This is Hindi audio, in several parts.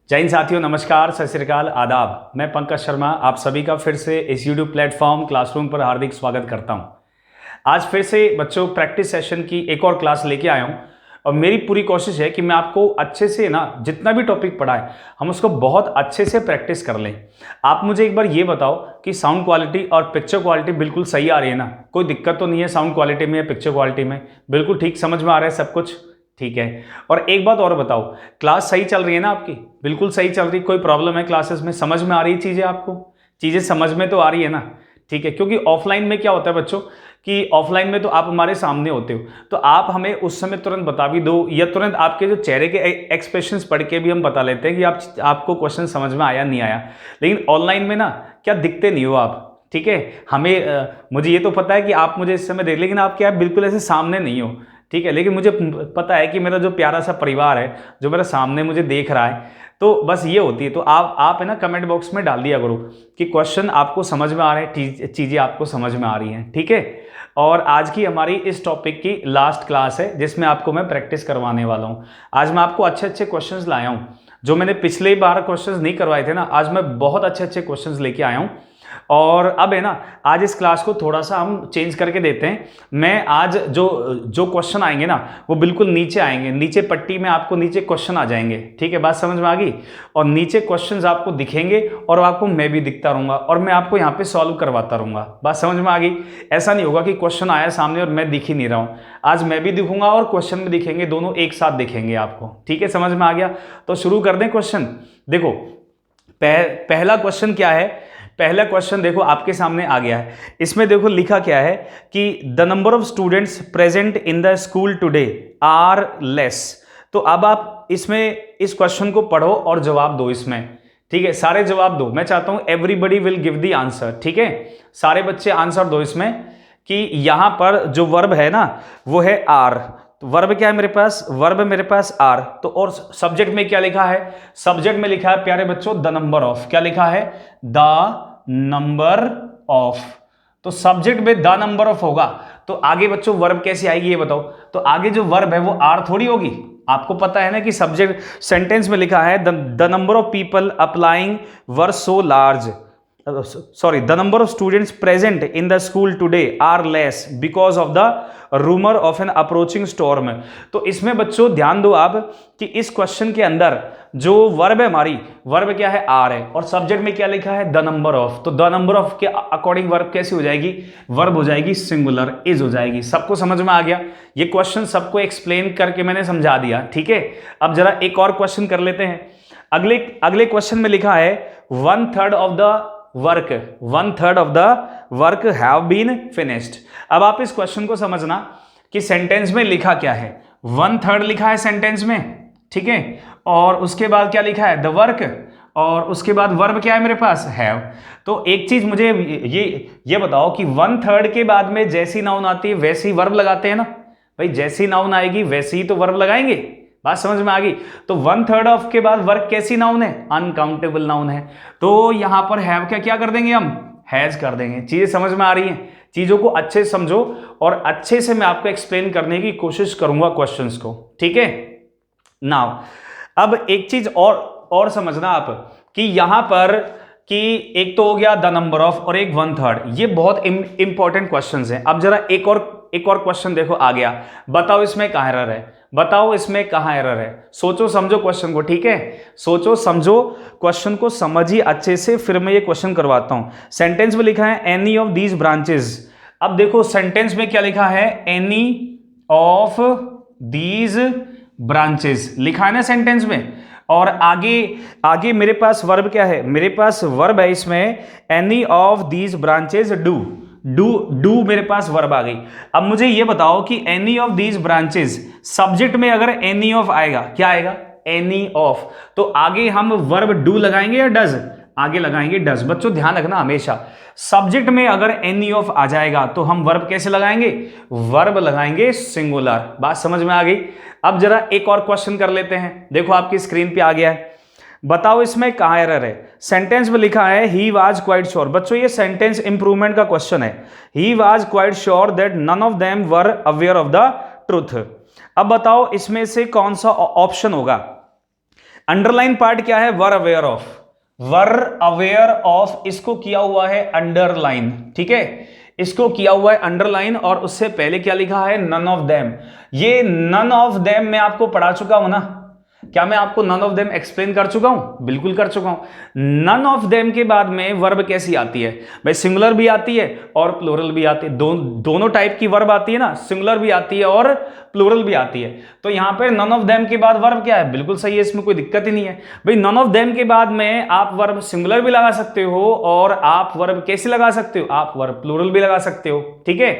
जय हिंद साथियों, नमस्कार, सत श्री अकाल, आदाब। मैं पंकज शर्मा आप सभी का फिर से इस यूट्यूब प्लेटफॉर्म क्लासरूम पर हार्दिक स्वागत करता हूं। आज फिर से बच्चों प्रैक्टिस सेशन की एक और क्लास लेके आया हूं और मेरी पूरी कोशिश है कि मैं आपको अच्छे से जितना भी टॉपिक पढ़ा है हम उसको बहुत अच्छे से प्रैक्टिस कर लें। आप मुझे एक बार ये बताओ कि साउंड क्वालिटी और पिक्चर क्वालिटी बिल्कुल सही आ रही है ना? कोई दिक्कत तो नहीं है साउंड क्वालिटी में या पिक्चर क्वालिटी में? बिल्कुल ठीक समझ में आ रहा है सब कुछ? ठीक है। और एक बात और बताओ, क्लास सही चल रही है ना आपकी? बिल्कुल सही चल रही, कोई प्रॉब्लम है क्लासेस में? समझ में आ रही है चीज़ें आपको? चीज़ें समझ में तो आ रही है ना? ठीक है, क्योंकि ऑफलाइन में क्या होता है बच्चों कि ऑफलाइन में तो आप हमारे सामने होते हो, तो आप हमें उस समय तुरंत बता भी दो या तुरंत आपके जो चेहरे के एक्सप्रेशंस पढ़ के भी हम बता लेते हैं कि आपको क्वेश्चन समझ में आया नहीं आया। लेकिन ऑनलाइन में क्या दिखते नहीं हो आप। ठीक है, हमें मुझे ये तो पता है कि आप मुझे इस समय देख, लेकिन आप क्या बिल्कुल ऐसे सामने नहीं हो। ठीक है, लेकिन मुझे पता है कि मेरा जो प्यारा सा परिवार है जो मेरे सामने मुझे देख रहा है, तो बस ये होती है। तो आप है ना कमेंट बॉक्स में डाल दिया करो कि क्वेश्चन आपको समझ में आ रहे हैं, चीज़ें आपको समझ में आ रही हैं। ठीक है, और आज की हमारी इस टॉपिक की लास्ट क्लास है जिसमें आपको मैं प्रैक्टिस करवाने वाला हूँ। आज मैं आपको अच्छे अच्छे क्वेश्चंस लाया हूँ। जो मैंने पिछले बार क्वेश्चंस नहीं करवाए थे ना, आज मैं बहुत अच्छे अच्छे क्वेश्चंस लेके आया हूँ। और अब है ना, आज इस क्लास को थोड़ा सा हम चेंज करके देते हैं। मैं आज जो क्वेश्चन आएंगे ना वो बिल्कुल नीचे आएंगे, नीचे पट्टी में आपको नीचे क्वेश्चन आ जाएंगे। ठीक है, बात समझ में आ गई? और नीचे क्वेश्चंस आपको दिखेंगे और आपको मैं भी दिखता रहूंगा और मैं आपको यहाँ पे सॉल्व करवाता रहूंगा। बात समझ में आ गई? ऐसा नहीं होगा कि क्वेश्चन आया सामने और मैं दिख ही नहीं रहा हूँ। आज मैं भी दिखूंगा और क्वेश्चन भी दिखेंगे, दोनों एक साथ दिखेंगे आपको। ठीक है, समझ में आ गया? तो शुरू कर दें क्वेश्चन। देखो पहला क्वेश्चन क्या है। पहला क्वेश्चन देखो आपके सामने आ गया है। इसमें देखो लिखा क्या है कि the number of students present in the school today are less. तो अब आप इसमें इस क्वेश्चन को पढ़ो और जवाब दो इसमें। ठीक है, सारे जवाब दो। मैं चाहता हूं everybody will give the answer. ठीक है, सारे बच्चे आंसर दो इसमें कि यहां पर जो वर्ब है ना वो है आर। तो वर्ब क्या है मेरे पास? वर्ब मेरे पास आर। तो और सब्जेक्ट में क्या लिखा है? सब्जेक्ट में लिखा है प्यारे बच्चों द नंबर ऑफ। क्या लिखा है? The number of. तो सब्जेक्ट में द नंबर ऑफ होगा तो आगे बच्चों वर्ब कैसे आएगी ये बताओ। तो आगे जो वर्ब है वो आर थोड़ी होगी। आपको पता है ना कि सब्जेक्ट सेंटेंस में लिखा है the number of people applying were so large, sorry, the number of students present in the school today are less because of the rumor of an approaching storm। तो इसमें बच्चों ध्यान दो आप कि इस क्वेश्चन के अंदर जो वर्ब है हमारी, वर्ब क्या है? आर है। और सब्जेक्ट में क्या लिखा है? The number of. तो द नंबर ऑफ के अकॉर्डिंग वर्ब कैसी हो जाएगी? वर्ब हो जाएगी सिंगुलर, इज हो जाएगी। सबको समझ में आ गया? ये क्वेश्चन सबको एक्सप्लेन करके मैंने समझा दिया। ठीक है, अब जरा एक और क्वेश्चन कर लेते हैं। अगले क्वेश्चन में लिखा है 1/3 of the work, 1/3 of the work have been finished. अब आप इस क्वेश्चन को समझना कि सेंटेंस में लिखा क्या है। 1/3 लिखा है सेंटेंस में, ठीक है, और उसके बाद क्या लिखा है? द वर्क, और उसके बाद वर्ब क्या है मेरे पास? हैव। तो एक चीज मुझे ये बताओ कि 1/3 के बाद में जैसी नाउन आती है वैसी वर्ब लगाते हैं ना भाई? जैसी नाउन आएगी वैसी ही तो वर्ब लगाएंगे। बात समझ में आ गई? तो 1/3 ऑफ के बाद वर्क कैसी नाउन है? अनकाउंटेबल नाउन है। तो यहां पर हैव क्या कर देंगे हम? हैज कर देंगे। चीजें समझ में आ रही हैं? चीजों को अच्छे से समझो और अच्छे से मैं आपको एक्सप्लेन करने की कोशिश करूंगा क्वेश्चंस को। ठीक है, नाउ अब एक चीज और समझना आप कि यहां पर कि एक तो हो गया द नंबर ऑफ और एक 1/3, ये बहुत इंपॉर्टेंट क्वेश्चंस हैं। अब जरा एक और क्वेश्चन देखो आ गया। बताओ इसमें कहां एरर है? बताओ इसमें कहां एरर है? सोचो समझो क्वेश्चन को। ठीक है, सोचो समझो क्वेश्चन को, समझिए अच्छे से, फिर मैं ये क्वेश्चन करवाता हूं। सेंटेंस में लिखा है एनी ऑफ दीज ब्रांचेस। अब देखो सेंटेंस में क्या लिखा है? एनी ऑफ दीज ब्रांचेस लिखा है ना सेंटेंस में। और आगे मेरे पास वर्ब क्या है? मेरे पास वर्ब है इसमें any of these branches do मेरे पास वर्ब आ गई। अब मुझे ये बताओ कि any of these branches, subject में अगर एनी ऑफ आएगा, क्या आएगा? Any of. तो आगे हम वर्ब डू लगाएंगे या डज? आगे लगाएंगे डज। बच्चों ध्यान रखना हमेशा, सब्जेक्ट में अगर एनी ऑफ आ जाएगा तो हम वर्ब कैसे लगाएंगे? वर्ब लगाएंगे सिंगुलर। बात समझ में आ गई? अब जरा एक और क्वेश्चन कर लेते हैं। देखो आपकी स्क्रीन पे आ गया है। बताओ इसमें कहां एरर है? सेंटेंस में लिखा है ही वाज क्वाइट श्योर। बच्चों ये सेंटेंस इंप्रूवमेंट का क्वेश्चन है। He was quite sure that none of them were aware of the truth. अब बताओ इसमें से कौन सा ऑप्शन होगा? अंडरलाइन पार्ट क्या है? वर aware of, were aware of, इसको किया हुआ है अंडरलाइन, ठीक है, इसको किया हुआ है अंडरलाइन। और उससे पहले क्या लिखा है? None of them. ये नन ऑफ देम मैं आपको पढ़ा चुका हूं ना, क्या मैं आपको नन ऑफ देम एक्सप्लेन कर चुका हूं? बिल्कुल कर चुका हूं। नन ऑफ देम के बाद में वर्ब कैसी आती है भाई? सिंगुलर भी आती है और प्लूरल भी आती है, दोनों टाइप की वर्ब आती है ना, सिंगुलर भी आती है और प्लूरल भी आती है। तो यहां पे नन ऑफ देम के बाद वर्ब क्या है? बिल्कुल सही है, इसमें कोई दिक्कत ही नहीं है भाई। नन ऑफ देम के बाद में आप वर्ब सिंगुलर भी लगा सकते हो और आप वर्ब कैसे लगा सकते हो? आप वर्ब प्लूरल भी लगा सकते हो, ठीक है।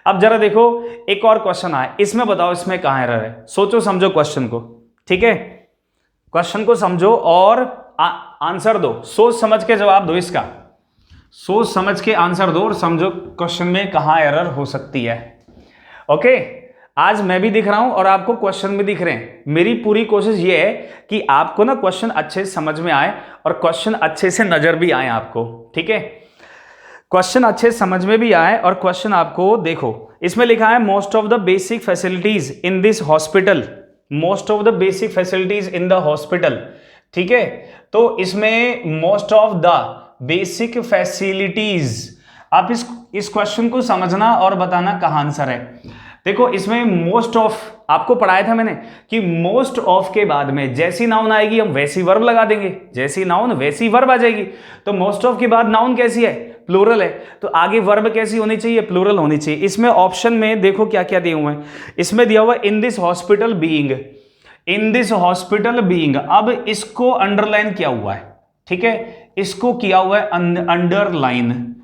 अब जरा देखो, एक और क्वेश्चन आए, इसमें बताओ इसमें कहां एरर है? सोचो समझो क्वेश्चन को, ठीक है, क्वेश्चन को समझो और आंसर दो, सोच समझ के जवाब दो इसका, सोच समझ के आंसर दो और समझो क्वेश्चन में कहां एरर हो सकती है। ओके, आज मैं भी दिख रहा हूं और आपको क्वेश्चन भी दिख रहे हैं। मेरी पूरी कोशिश ये है कि आपको ना क्वेश्चन अच्छे से समझ में आए और क्वेश्चन अच्छे से नजर भी आए आपको, ठीक है, क्वेश्चन अच्छे समझ में भी आए और क्वेश्चन आपको देखो, इसमें लिखा है most of the basic facilities in this hospital, most of the basic facilities in the hospital, ठीक है। तो इसमें most of the basic facilities, आप इस क्वेश्चन को समझना और बताना कहां आंसर है। देखो इसमें मोस्ट ऑफ आपको पढ़ाया था मैंने कि मोस्ट ऑफ के बाद में जैसी नाउन आएगी हम वैसी वर्ब लगा देंगे, जैसी नाउन वैसी वर्ब आ जाएगी। तो मोस्ट ऑफ के बाद नाउन कैसी है? प्लूरल है, तो आगे वर्ब कैसी होनी चाहिए? प्लूरल होनी चाहिए। इसमें ऑप्शन में देखो क्या क्या दिए हुए हैं, इसमें दिया हुआ in this hospital being, in this hospital being, अब इसको अंडरलाइन किया हुआ है, ठीक है, इसको किया हुआ है अंडरलाइन,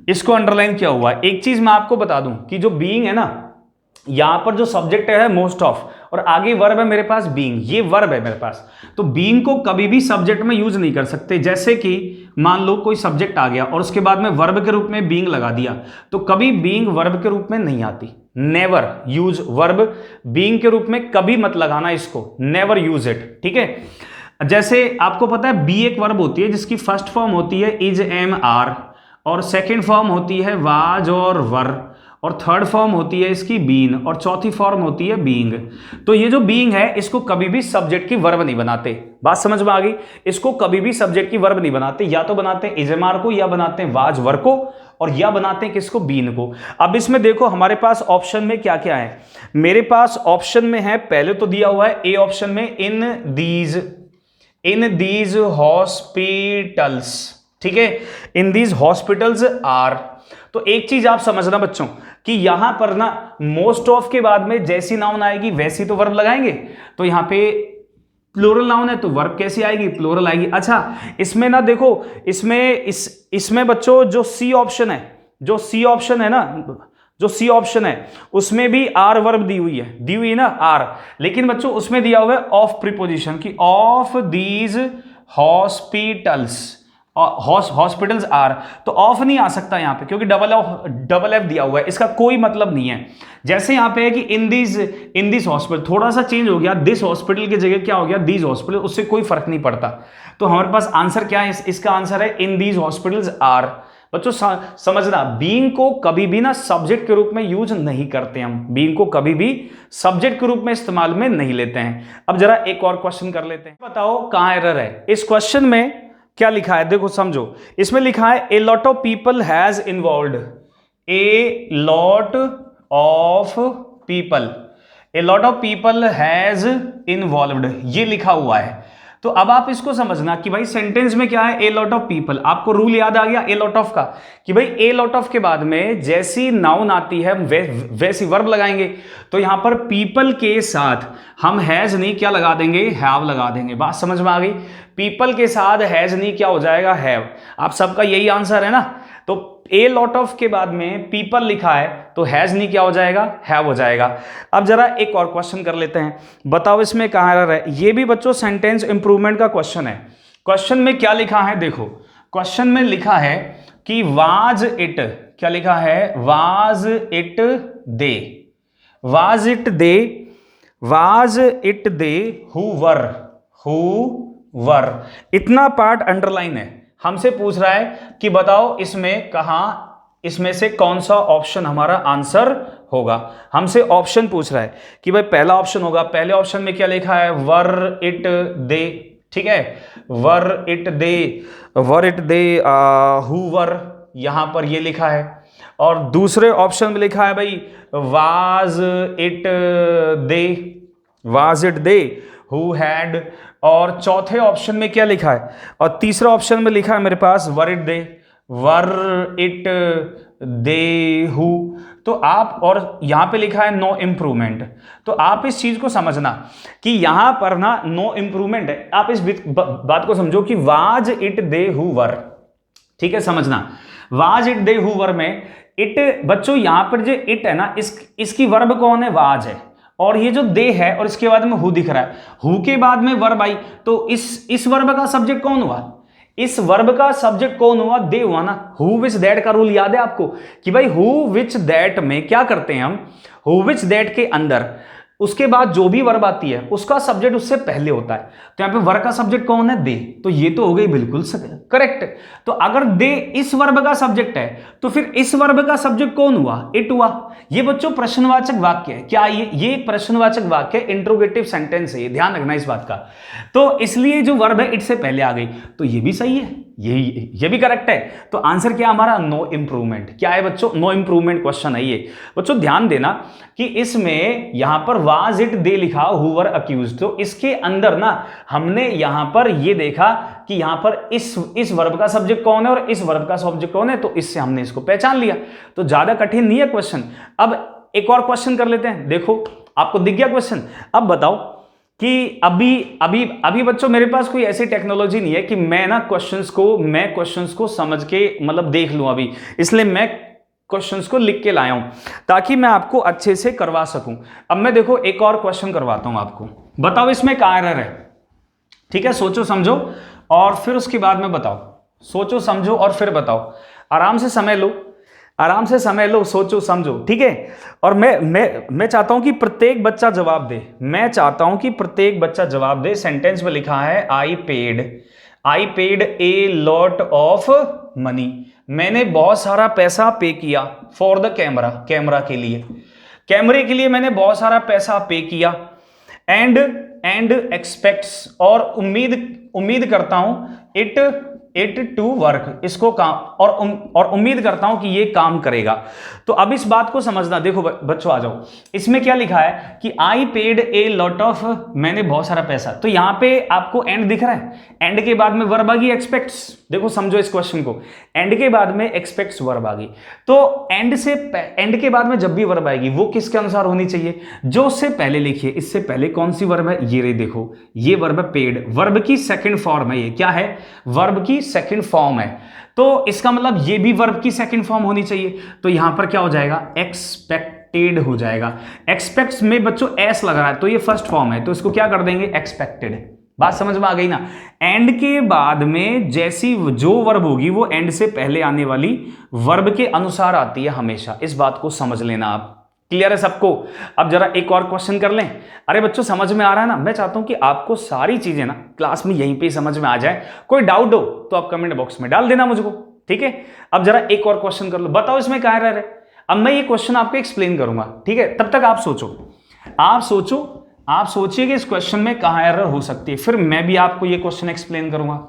इसको अंडरलाइन किया हुआ है। एक चीज मैं आपको बता दूं कि जो बीइंग है ना, यहां पर जो सब्जेक्ट है मोस्ट ऑफ और आगे वर्ब है मेरे पास बीइंग, ये वर्ब है मेरे पास, तो बीइंग को कभी भी सब्जेक्ट में यूज नहीं कर सकते। जैसे कि मान लो कोई सब्जेक्ट आ गया और उसके बाद में वर्ब के रूप में बीइंग लगा दिया, तो कभी बीइंग वर्ब के रूप में नहीं आती। नेवर यूज वर्ब बीइंग के रूप में, कभी मत लगाना इसको, नेवर यूज इट, ठीक है। जैसे आपको पता है बी एक वर्ब होती है जिसकी फर्स्ट फॉर्म होती है इज एम आर और सेकेंड फॉर्म होती है वाज और वर और थर्ड फॉर्म होती है इसकी बीन और चौथी फॉर्म होती है बीइंग। तो ये जो बीइंग है इसको कभी भी सब्जेक्ट की वर्ब नहीं बनाते, बात समझ में आ गई? इसको कभी भी सब्जेक्ट की वर्ब नहीं बनाते, या तो बनाते हैं इजमार को, या बनाते हैं वाज वर को, और या बनाते हैं किसको? बीन को। अब इसमें देखो हमारे पास ऑप्शन में क्या क्या है, मेरे पास ऑप्शन में है, पहले तो दिया हुआ है ए ऑप्शन में इन दीज हॉस्पिटल्स, ठीक है, इन दीज हॉस्पिटल्स आर। तो एक चीज आप समझना बच्चों कि यहां पर ना मोस्ट ऑफ के बाद में जैसी नाउन आएगी वैसी तो वर्ब लगाएंगे, तो यहां पे प्लूरल नाउन है तो वर्ब कैसी आएगी? प्लूरल आएगी। अच्छा इसमें ना देखो, इसमें बच्चों जो सी ऑप्शन है, जो सी ऑप्शन है ना, जो सी ऑप्शन है उसमें भी आर वर्ब दी हुई है ना आर, लेकिन बच्चों उसमें दिया हुआ है ऑफ प्रीपोजिशन की, of these hospitals, hospitals are, तो ऑफ नहीं आ सकता यहां पे क्योंकि डबल एफ दिया हुआ है, इसका कोई मतलब नहीं है। जैसे यहां पे है कि इन दिस हॉस्पिटल, थोड़ा सा चेंज हो गया, दिस हॉस्पिटल की जगह क्या हो गया? दीज हॉस्पिटल, उससे कोई फर्क नहीं पड़ता। तो हमारे पास आंसर क्या है? इसका आंसर है इन दीज हॉस्पिटल्स आर। बच्चों समझना, बीइंग को कभी भी ना सब्जेक्ट के रूप में यूज नहीं करते हम, बीइंग को कभी भी सब्जेक्ट के रूप में इस्तेमाल में नहीं लेते हैं। अब जरा एक और क्वेश्चन कर लेते हैं, बताओ कहां एरर है? इस क्वेश्चन में क्या लिखा है देखो समझो, इसमें लिखा है a lot of people has involved, a lot of people, a lot of people has involved, ये लिखा हुआ है। तो अब आप इसको समझना कि भाई सेंटेंस में क्या है? ए लॉट ऑफ पीपल, आपको रूल याद आ गया ए लॉट ऑफ का कि भाई ए लॉट ऑफ के बाद में जैसी नाउन आती है वैसी वर्ब लगाएंगे। तो यहां पर पीपल के साथ हम हैज नहीं क्या लगा देंगे? हैव लगा देंगे। बात समझ में आ गई? पीपल के साथ हैज नहीं क्या हो जाएगा? हैव। आप सबका यही आंसर है ना? तो ए लॉट ऑफ के बाद में पीपल लिखा है तो हैज नहीं क्या हो जाएगा? हैव हो जाएगा। अब जरा एक और क्वेश्चन कर लेते हैं, बताओ इसमें कहां एरर है? ये भी बच्चों सेंटेंस इंप्रूवमेंट का क्वेश्चन है। क्वेश्चन में क्या लिखा है देखो, क्वेश्चन में लिखा है कि वाज इट, क्या लिखा है? Was it they, was it they, was it they who were, इतना पार्ट अंडरलाइन है। हमसे पूछ रहा है कि बताओ इसमें कहां, इसमें से कौन सा ऑप्शन हमारा आंसर होगा। हमसे ऑप्शन पूछ रहा है कि भाई पहला ऑप्शन होगा, पहले ऑप्शन में क्या लिखा है? वर इट दे, ठीक है, वर इट दे हूवर, यहां पर ये लिखा है। और दूसरे ऑप्शन में लिखा है भाई was it they who had. और चौथे ऑप्शन में क्या लिखा है, और तीसरे ऑप्शन में लिखा है मेरे पास वर इट दे हु। तो आप, और यहां पे लिखा है नो इंप्रूवमेंट। तो आप इस चीज को समझना कि यहां पर ना नो इंप्रूवमेंट है। आप इस बात को समझो कि was it they who were, ठीक है, समझना was it they who were में इट, बच्चों यहां पर जो इट है ना, इसकी वर्ब कौन है, वाज है। और ये जो दे है और इसके बाद में हु दिख रहा है, हु के बाद में वर्ब आई, तो इस वर्ब का सब्जेक्ट कौन हुआ, इस वर्ब का सब्जेक्ट कौन हुआ, दे हुआ ना। हु विच दैट का रूल याद है आपको कि भाई हु विच दैट में क्या करते हैं हम, हु विच दैट के अंदर उसके बाद जो भी वर्ब आती है उसका सब्जेक्ट उससे पहले होता है। तो यहां पे वर्ब का सब्जेक्ट कौन है, दे। तो ये तो हो गई बिल्कुल करेक्ट। तो अगर दे इस वर्ब का सब्जेक्ट है तो फिर इस वर्ब का सब्जेक्ट कौन हुआ, इट हुआ। ये बच्चों प्रश्नवाचक वाक्य है। क्या ये एक प्रश्नवाचक वाक्य है, इंट्रोगेटिव सेंटेंस है, ध्यान रखना इस बात का। तो इसलिए जो वर्ब है इट से पहले आ गई, तो ये भी सही है, ये भी करेक्ट है। तो आंसर क्या हमारा, नो इंप्रूवमेंट। क्या है बच्चों, नो इंप्रूवमेंट क्वेश्चन है ये। बच्चों ध्यान देना कि इसमें यहां पर वाज इट दे लिखा हु वर अक्यूज्ड, तो इसके अंदर ना हमने यहां पर ये देखा कि यहां पर इस वर्ब का सब्जेक्ट कौन है और इस वर्ब का सब्जेक्ट कौन है, तो इससे हमने इसको पहचान लिया। तो ज्यादा कठिन नहीं है क्वेश्चन। अब एक और क्वेश्चन कर लेते हैं। देखो आपको दिख गया क्वेश्चन। अब बताओ कि अभी बच्चों मेरे पास कोई ऐसी टेक्नोलॉजी नहीं है कि मैं ना क्वेश्चंस को समझ के मतलब देख लूं अभी, इसलिए मैं क्वेश्चंस को लिख के लाया हूं ताकि मैं आपको अच्छे से करवा सकूं। अब मैं देखो एक और क्वेश्चन करवाता हूं आपको। बताओ इसमें क्या एरर है, ठीक है, सोचो समझो और फिर उसके बाद में बताओ। सोचो समझो और फिर बताओ, आराम से समय लो, सोचो समझो, ठीक है। और मैं चाहता हूं कि प्रत्येक बच्चा जवाब दे। सेंटेंस में लिखा है I paid a lot of money, मैंने बहुत सारा पैसा पे किया फॉर द कैमरे के लिए मैंने बहुत सारा पैसा पे किया। एंड एक्सपेक्ट्स, और उम्मीद करता हूं इट टू वर्क, इसको काम, और उम्मीद करता हूं कि ये काम करेगा। तो अब इस बात को समझना। देखो बच्चों आ जाओ, इसमें क्या लिखा है कि I paid a lot of, मैंने बहुत सारा पैसा। तो यहां पे आपको एंड दिख रहा है, एंड के बाद में वर्ब आ गई एक्सपेक्ट्स। देखो समझो इस क्वेश्चन को, एंड के बाद में एक्सपेक्ट्स वर्ब आ गई। तो एंड के बाद में जब भी वर्ब आएगी वो किसके अनुसार होनी चाहिए, जो उससे पहले लिखिए। इससे पहले कौन सी वर्ब है, ये रही, देखो ये वर्ब है पेड, वर्ब की सेकंड फॉर्म है। ये क्या है, वर्ब की सेकंड फॉर्म है। तो इसका मतलब ये भी वर्ब की सेकंड फॉर्म होनी चाहिए। तो यहां पर क्या हो जाएगा, एक्सपेक्टेड हो जाएगा। एक्सपेक्ट्स में बच्चों एस लग रहा है तो ये फर्स्ट फॉर्म है, तो इसको क्या कर देंगे, एक्सपेक्टेड। बात समझ में आ गई ना। एंड के बाद में जैसी जो वर्ब होगी वो एंड से पहले आने वाली वर्ब के अनुसार आती है हमेशा। इस बात को समझ लेना आप। क्लियर है सबको। अब जरा एक और क्वेश्चन कर लें। अरे बच्चों समझ में आ रहा है ना। मैं चाहता हूं कि आपको सारी चीजें ना क्लास में यहीं पे समझ में आ जाए। कोई डाउट हो तो आप कमेंट बॉक्स में डाल देना मुझको, ठीक है। अब जरा एक और क्वेश्चन कर लो, बताओ इसमें क्या एरर है। अब मैं ये क्वेश्चन आपको एक्सप्लेन करूंगा, ठीक है। तब तक आप सोचिए कि इस क्वेश्चन में कहां एरर हो सकती है, फिर मैं भी आपको ये क्वेश्चन एक्सप्लेन करूंगा।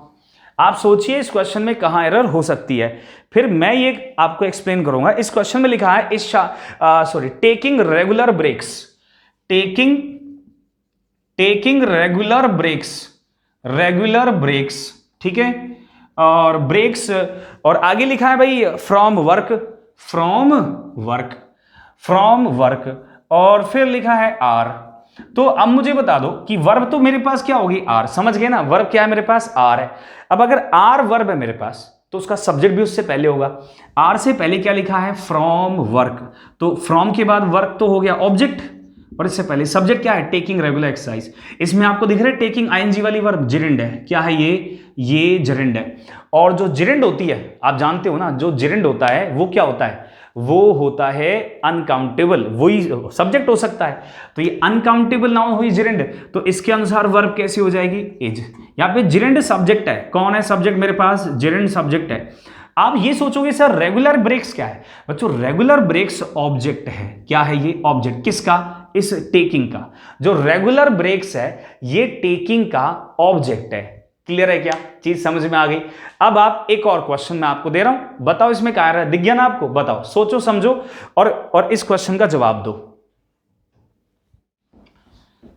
आप सोचिए इस क्वेश्चन में कहां एरर हो सकती है, फिर मैं ये आपको एक्सप्लेन करूंगा। इस क्वेश्चन में लिखा है टेकिंग रेगुलर ब्रेक्स, ठीक है। और ब्रेक्स, और आगे लिखा है भाई फ्रॉम वर्क, और फिर लिखा है आर। तो अब मुझे बता दो कि वर्ब तो मेरे पास क्या होगी, आर। समझ गए ना, वर्ब क्या है मेरे पास, आर है। अब अगर आर वर्ब है मेरे पास तो उसका सब्जेक्ट भी उससे पहले होगा। आर से पहले क्या लिखा है, फ्रॉम वर्क, तो फ्रॉम के बाद वर्क तो हो गया ऑब्जेक्ट, और इससे पहले सब्जेक्ट क्या है, टेकिंग रेगुलर एक्सरसाइज। इसमें आपको दिख रहा है टेकिंग आईएनजी वाली वर्ब जिरेंड है। क्या है ये जिरेंड है। और जो जिरेंड होती है आप जानते हो ना, जो जिरेंड होता है वो क्या होता है, वो होता है अनकाउंटेबल, वही सब्जेक्ट हो सकता है। तो ये अनकाउंटेबल नाउन हुई जिरेंड, तो इसके अनुसार वर्ब कैसी हो जाएगी, इज। यहां पे जिरेंड सब्जेक्ट है। कौन है सब्जेक्ट मेरे पास, जिरेंड सब्जेक्ट है। आप ये सोचोगे सर रेगुलर ब्रेक्स क्या है, बच्चों रेगुलर ब्रेक्स ऑब्जेक्ट है। क्या है ये, ऑब्जेक्ट किसका, इस टेकिंग का। जो रेगुलर ब्रेक्स है ये टेकिंग का ऑब्जेक्ट है। क्लियर है क्या? चीज समझ में आ गई? अब आप एक और क्वेश्चन मैं आपको दे रहा हूं, बताओ इसमें क्या है, दिख गया ना आपको? बताओ, सोचो समझो और इस क्वेश्चन का जवाब दो।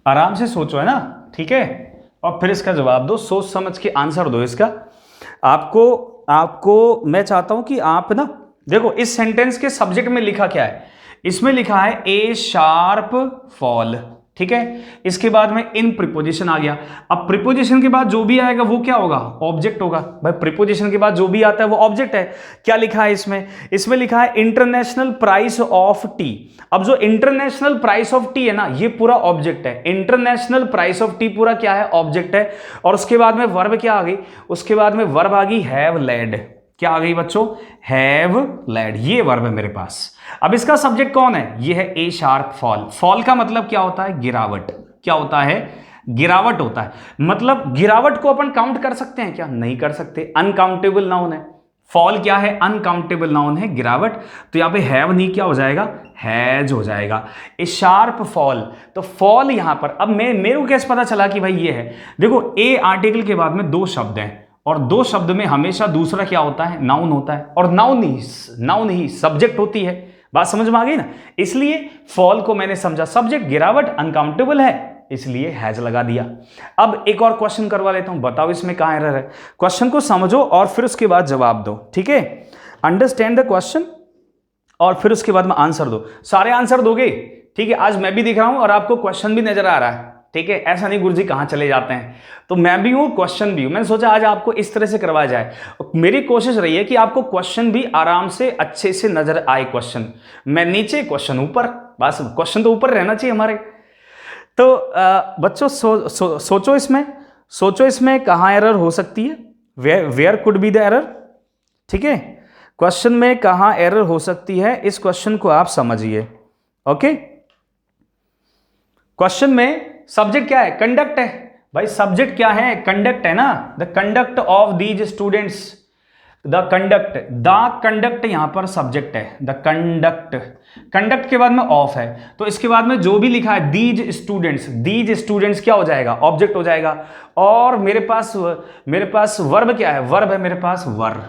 आराम से सोचो, है ना? ठीक है, और फिर इसका जवाब दो, सोच समझ के आंसर दो इसका। आपको मैं चाहता हूं कि आप ना देखो, इस सेंटेंस के सब्जेक्ट में लिखा क्या है? इसमें लिखा है ए शार्प फॉल। ठीक है, इसके बाद में इन प्रीपोजिशन आ गया। अब प्रीपोजिशन के बाद जो भी आएगा वो क्या होगा? ऑब्जेक्ट होगा। भाई प्रीपोजिशन के बाद जो भी आता है वो ऑब्जेक्ट है। क्या लिखा है इसमें? इसमें लिखा है इंटरनेशनल प्राइस ऑफ टी। अब जो इंटरनेशनल प्राइस ऑफ टी है ना, ये पूरा ऑब्जेक्ट है। इंटरनेशनल प्राइस ऑफ टी पूरा क्या है? ऑब्जेक्ट है। और उसके बाद में वर्ब क्या आ गई? उसके बाद में वर्ब आ गई हैव लेड। क्या आ गई बच्चों? Have led. ये वर्ब है मेरे पास। अब इसका सब्जेक्ट कौन है? ये है ए शार्प फॉल। फॉल का मतलब क्या होता है? गिरावट। क्या होता है? गिरावट होता है। मतलब गिरावट को अपन काउंट कर सकते हैं क्या? नहीं कर सकते, अनकाउंटेबल नाउन है। फॉल क्या है? अनकाउंटेबल नाउन है, गिरावट। तो यहां पे हैव नहीं, क्या हो जाएगा? हैज हो जाएगा। ए शार्प फॉल, तो फॉल यहां पर। अब मेरे को कैसे पता चला कि भाई ये है? देखो, ए आर्टिकल के बाद में दो शब्द हैं और दो शब्द में हमेशा दूसरा क्या होता है? नाउन होता है। और नाउन ही सब्जेक्ट होती है। बात समझ में आ गई ना? इसलिए फॉल को मैंने समझा सब्जेक्ट, गिरावट अनकाउंटेबल है, इसलिए हैज लगा दिया। अब एक और क्वेश्चन करवा लेता हूं, बताओ इसमें कहां एरर है? क्वेश्चन को समझो और फिर उसके बाद जवाब दो। ठीक है, अंडरस्टैंड द क्वेश्चन और फिर उसके बाद में आंसर दो। सारे आंसर दोगे? ठीक है, आज मैं भी दिख रहा हूं और आपको क्वेश्चन भी नजर आ रहा है। ठीक है, ऐसा नहीं गुरुजी कहां चले जाते हैं। तो मैं भी हूं, क्वेश्चन भी हूं। मैंने सोचा आज आपको इस तरह से करवाया जाए। मेरी कोशिश रही है कि आपको क्वेश्चन भी आराम से अच्छे से नजर आए। क्वेश्चन मैं नीचे, क्वेश्चन ऊपर, बस क्वेश्चन तो ऊपर रहना चाहिए हमारे। तो बच्चों सोचो इसमें कहां एरर हो सकती है? Where could be the error? ठीक है, क्वेश्चन में कहां एरर हो सकती है, इस क्वेश्चन को आप समझिए। ओके, क्वेश्चन में सब्जेक्ट क्या है? कंडक्ट है। भाई सब्जेक्ट क्या है? कंडक्ट है ना। The conduct of these students. The conduct यहां पर सब्जेक्ट है। द कंडक्ट के बाद में ऑफ है, तो इसके बाद में जो भी लिखा है दीज स्टूडेंट्स क्या हो जाएगा? ऑब्जेक्ट हो जाएगा। और मेरे पास वर्ब क्या है? वर्ब है मेरे पास, वर।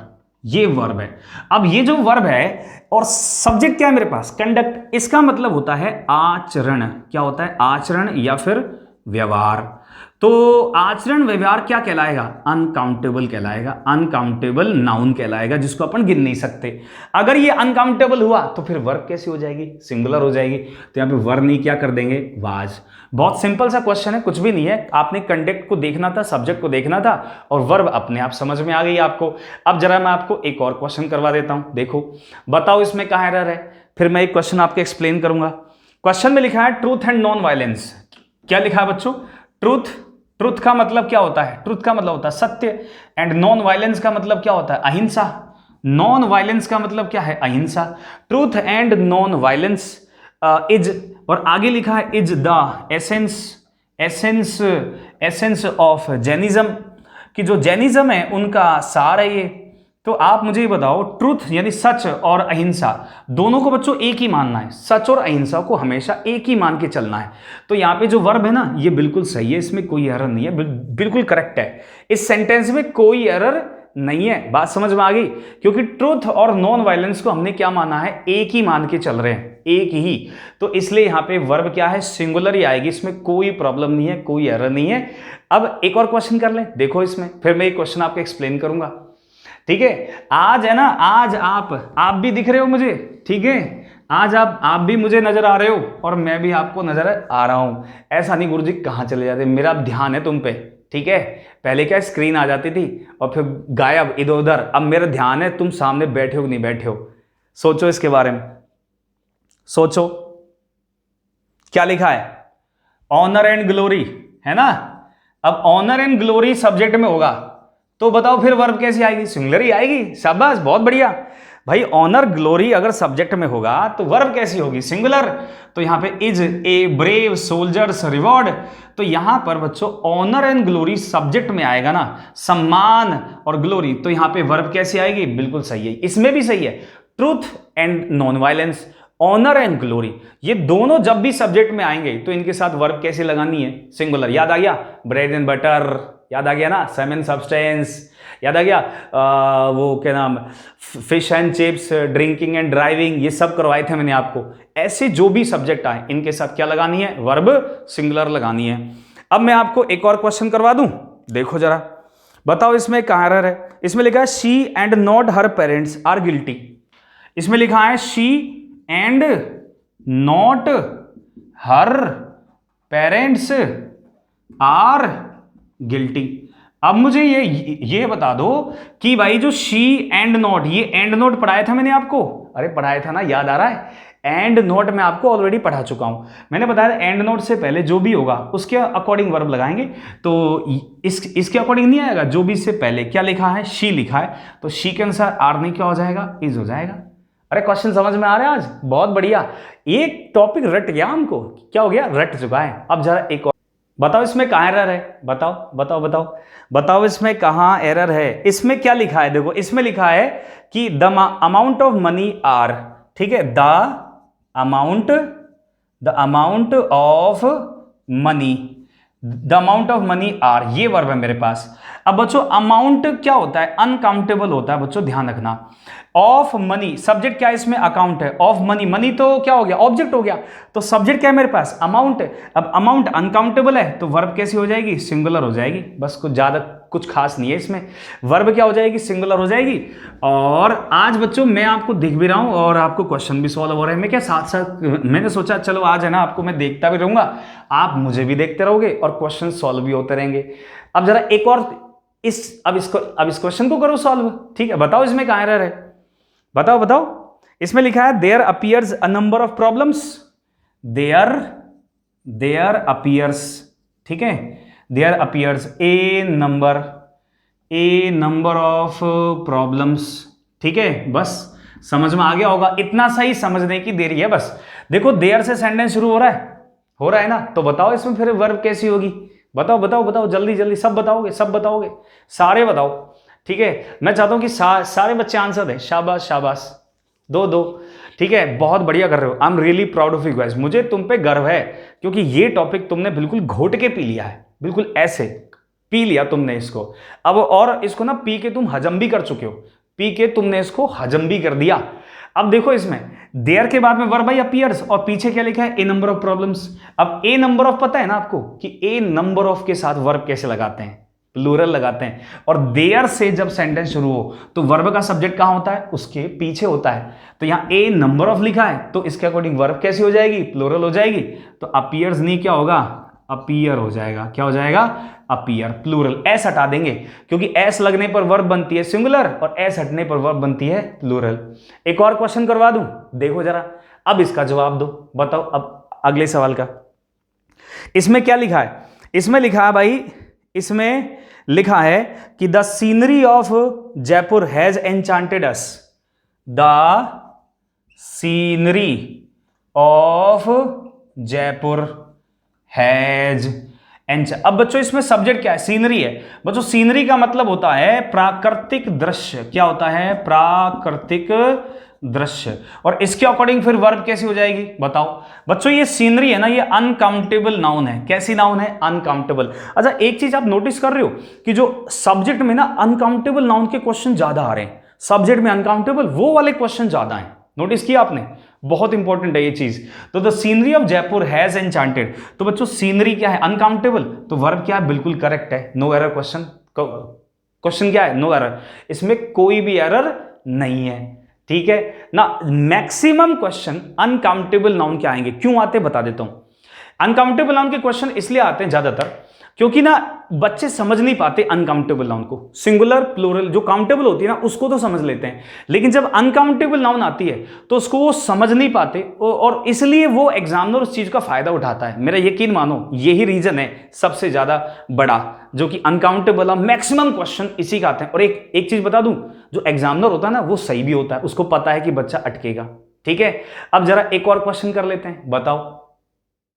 ये वर्ब है। अब ये जो वर्ब है और सब्जेक्ट क्या है मेरे पास? कंडक्ट। इसका मतलब होता है आचरण। क्या होता है? आचरण या फिर व्यवहार। तो आचरण व्यवहार क्या कहलाएगा? अनकाउंटेबल कहलाएगा। अनकाउंटेबल नाउन कहलाएगा, जिसको अपन गिन नहीं सकते। अगर ये अनकाउंटेबल हुआ तो फिर वर्ब कैसी हो जाएगी? सिंगुलर हो जाएगी। तो यहां पे वर्ब नहीं, क्या कर देंगे? वाज। बहुत सिंपल सा क्वेश्चन है, कुछ भी नहीं है। आपने कंडक्ट को देखना था, सब्जेक्ट को देखना था, और वर्ब अपने आप समझ में आ गई आपको। अब जरा मैं आपको एक और क्वेश्चन करवा देता हूं। देखो, बताओ इसमें कहां एरर है, फिर मैं एक क्वेश्चन आपको एक्सप्लेन करूंगा। क्वेश्चन में लिखा है ट्रूथ एंड नॉन वायलेंस। क्या लिखा है बच्चों? ट्रूथ का मतलब क्या होता है? ट्रूथ का मतलब होता है सत्य। एंड नॉन वायलेंस का मतलब क्या होता है? अहिंसा। नॉन वायलेंस का मतलब क्या है? अहिंसा। Truth and non violence is, और आगे लिखा है is the essence of Jainism, कि जो जैनिज्म है उनका सार है ये। तो आप मुझे ये बताओ, ट्रूथ यानी सच और अहिंसा दोनों को बच्चों एक ही मानना है। सच और अहिंसा को हमेशा एक ही मान के चलना है। तो यहाँ पे जो वर्ब है ना, ये बिल्कुल सही है, इसमें कोई एरर नहीं है, बिल्कुल करेक्ट है। इस सेंटेंस में कोई एरर नहीं है। बात समझ में आ गई? क्योंकि ट्रूथ और नॉन वायलेंस को हमने क्या माना है? एक ही मान के चल रहे हैं, एक ही। तो इसलिए यहाँ पे वर्ब क्या है? सिंगुलर ही आएगी, इसमें कोई प्रॉब्लम नहीं है, कोई एरर नहीं है। अब एक और क्वेश्चन कर लें, देखो इसमें, फिर मैं एक क्वेश्चन आपको एक्सप्लेन करूंगा। ठीक है, आज है ना, आज आप भी दिख रहे हो मुझे। ठीक है, आज आप भी मुझे नजर आ रहे हो और मैं भी आपको नजर आ रहा हूं। ऐसा नहीं गुरुजी कहां चले जाते, मेरा ध्यान है तुम पे। ठीक है, पहले क्या स्क्रीन आ जाती थी और फिर गायब इधर उधर। अब मेरा ध्यान है तुम सामने बैठे हो कि नहीं बैठे हो। सोचो इसके बारे में, सोचो क्या लिखा है? ऑनर एंड ग्लोरी, है ना। अब ऑनर एंड ग्लोरी सब्जेक्ट में होगा तो बताओ फिर वर्ब कैसी आएगी? सिंगुलर ही आएगी। शाबाश, बहुत बढ़िया भाई। ऑनर ग्लोरी अगर सब्जेक्ट में होगा तो वर्ब कैसी होगी? सिंगुलर। तो यहां पे is a brave soldiers reward. तो यहां पर बच्चों ऑनर एंड ग्लोरी सब्जेक्ट में आएगा ना, सम्मान और ग्लोरी। तो यहां पे वर्ब कैसी आएगी? बिल्कुल सही है, इसमें भी सही है। Truth and non violence, honour and glory, ये दोनों जब भी सब्जेक्ट में आएंगे तो इनके साथ वर्ब कैसे लगानी है, सिंगुलर। याद आ गया, ब्रेड एंड बटर याद आ गया ना, सेवन सब्सटेंस याद आ गया, वो क्या नाम, fish and chips, drinking and driving, ये सब करवाए थे मैंने आपको। ऐसे जो भी सब्जेक्ट आए इनके साथ क्या लगानी है, वर्ब सिंगुलर लगानी है। अब मैं आपको एक और क्वेश्चन करवा दूं, देखो जरा, बताओ इसमें कहां एरर है। इसमें लिखा है she and not her parents are guilty. इसमें लिखा है she and not her parents are guilty. अब मुझे ये बता दो कि भाई जो शी एंड नॉट, ये एंड नॉट पढ़ाया था मैंने आपको, अरे पढ़ाया था ना, याद आ रहा है। एंड नोट मैं आपको ऑलरेडी पढ़ा चुका हूं, मैंने बताया एंड नोट से पहले जो भी होगा उसके अकॉर्डिंग वर्ब लगाएंगे। तो इसके अकॉर्डिंग नहीं आएगा, जो भी इससे पहले क्या लिखा है, शी लिखा है, तो शी के अनुसार आर नहीं क्या हो जाएगा, इज हो जाएगा। अरे क्वेश्चन समझ में आ रहा है आज, बहुत बढ़िया। एक टॉपिक रट गया हमको, क्या हो गया, रट चुका है। अब जरा एक और बताओ इसमें कहां एरर है, बताओ बताओ बताओ बताओ इसमें कहां एरर है। इसमें क्या लिखा है, देखो इसमें लिखा है कि the amount of money are, ठीक है, the amount of money, the amount of money are, ये वर्ब है मेरे पास। अब बच्चों अमाउंट क्या होता है, अनकाउंटेबल होता है बच्चों, ध्यान रखना। ऑफ मनी, सब्जेक्ट क्या है इसमें, अकाउंट है। ऑफ मनी, मनी तो क्या हो गया, ऑब्जेक्ट हो गया, तो सब्जेक्ट क्या है मेरे पास, अमाउंट है। अब अमाउंट अनकाउंटेबल है तो वर्ब कैसी हो जाएगी, सिंगुलर हो जाएगी। बस कुछ ज्यादा कुछ खास नहीं है इसमें, वर्ब क्या हो जाएगी, सिंगुलर हो जाएगी। और आज बच्चों मैं आपको दिख भी रहा हूं और आपको क्वेश्चन भी सॉल्व हो रहे हैं। मैं क्या साथ साथ मैंने सोचा चलो आज है ना आपको मैं देखता भी रहूंगा, आप मुझे भी देखते रहोगे और क्वेश्चन सॉल्व भी होते रहेंगे। अब जरा एक और अब इस क्वेश्चन को करो सॉल्व, ठीक है। बताओ इसमें कहां एरर है, बताओ बताओ। इसमें लिखा है there appears a number of problems, there appears, ठीक है, there appears a number of problems, ठीक है। बस समझ में आ गया होगा, इतना सही समझने की देरी है बस। देखो देयर से सेंटेंस शुरू हो रहा है ना, तो बताओ इसमें फिर वर्ब कैसी होगी, बताओ बताओ बताओ, जल्दी जल्दी सब बताओगे सारे बताओ, ठीक है। मैं चाहता हूं कि सारे बच्चे आंसर दें, शाबाश शाबाश, दो, ठीक है, बहुत बढ़िया कर रहे हो। I am really proud of you guys, मुझे तुम पे गर्व है, क्योंकि ये टॉपिक तुमने बिल्कुल घोट के पी लिया है, बिल्कुल ऐसे पी लिया तुमने इसको। अब और इसको ना पी के तुम हजम भी कर चुके हो, पी के तुमने इसको हजम भी कर दिया। अब देखो इसमें देयर के बाद में वर्ब आई अपीयर्स और पीछे क्या लिखा है, ए नंबर ऑफ प्रॉब्लम्स। अब ए नंबर ऑफ पता है ना आपको कि ए नंबर ऑफ के साथ वर्ब कैसे लगाते हैं, प्लूरल लगाते हैं। और देयर से जब सेंटेंस शुरू हो तो वर्ब का सब्जेक्ट कहां होता है, उसके पीछे होता है। तो यहां ए नंबर ऑफ लिखा है तो इसके अकॉर्डिंग वर्ब कैसी हो जाएगी, प्लूरल हो जाएगी। तो अपीयर्स नहीं क्या होगा, अपीयर हो जाएगा, क्या हो जाएगा, अपीयर, प्लूरल। एस हटा देंगे क्योंकि एस लगने पर वर्ब बनती है सिंगुलर और एस हटने पर वर्ब बनती है प्लूरल। एक और क्वेश्चन करवा दूं, देखो जरा, अब इसका जवाब दो, बताओ अब अगले सवाल का। इसमें क्या लिखा है, इसमें लिखा है भाई, इसमें लिखा है कि the scenery of Jaipur has enchanted us, the scenery of Jaipur has and. अब बच्चों इसमें सब्जेक्ट क्या है, सीनरी है। बच्चों सीनरी का मतलब होता है प्राकृतिक दृश्य, क्या होता है, प्राकृतिक दृश्य। और इसके अकॉर्डिंग फिर वर्ब कैसी हो जाएगी, बताओ बच्चों। ये सीनरी है ना, ये अनकाउंटेबल नाउन है। कैसी नाउन है, अनकाउंटेबल। अच्छा एक चीज आप नोटिस कर रहे हो कि जो सब्जेक्ट में ना अनकाउंटेबल नाउन के क्वेश्चन ज्यादा आ रहे हैं, सब्जेक्ट में अनकाउंटेबल वो वाले क्वेश्चन ज्यादा हैं, नोटिस किया आपने, बहुत इंपॉर्टेंट है ये चीज। तो the scenery of Jaipur has enchanted, तो बच्चों सीनरी क्या है, अनकाउंटेबल, तो वर्ब क्या है, बिल्कुल करेक्ट है, नो एरर। क्वेश्चन क्या है, नो एरर, इसमें कोई भी एरर नहीं है, ठीक है ना। मैक्सिमम क्वेश्चन अनकाउंटेबल नाउन के आएंगे, क्यों आते बता देता हूं। अनकाउंटेबल नाउन के क्वेश्चन इसलिए आते हैं ज्यादातर क्योंकि ना बच्चे समझ नहीं पाते अनकाउंटेबल नाउन को। सिंगुलर प्लूरल जो काउंटेबल होती है ना उसको तो समझ लेते हैं, लेकिन जब अनकाउंटेबल नाउन आती है तो उसको वो समझ नहीं पाते और इसलिए वो एग्जामिनर उस चीज का फायदा उठाता है। मेरा यकीन मानो यही रीजन है सबसे ज्यादा बड़ा, जो कि अनकाउंटेबल मैक्सिमम क्वेश्चन इसी का आते हैं। और एक चीज बता दूं, जो एग्जामिनर होता है ना वो सही भी होता है, उसको पता है कि बच्चा अटकेगा, ठीक है। अब जरा एक और क्वेश्चन कर लेते हैं, बताओ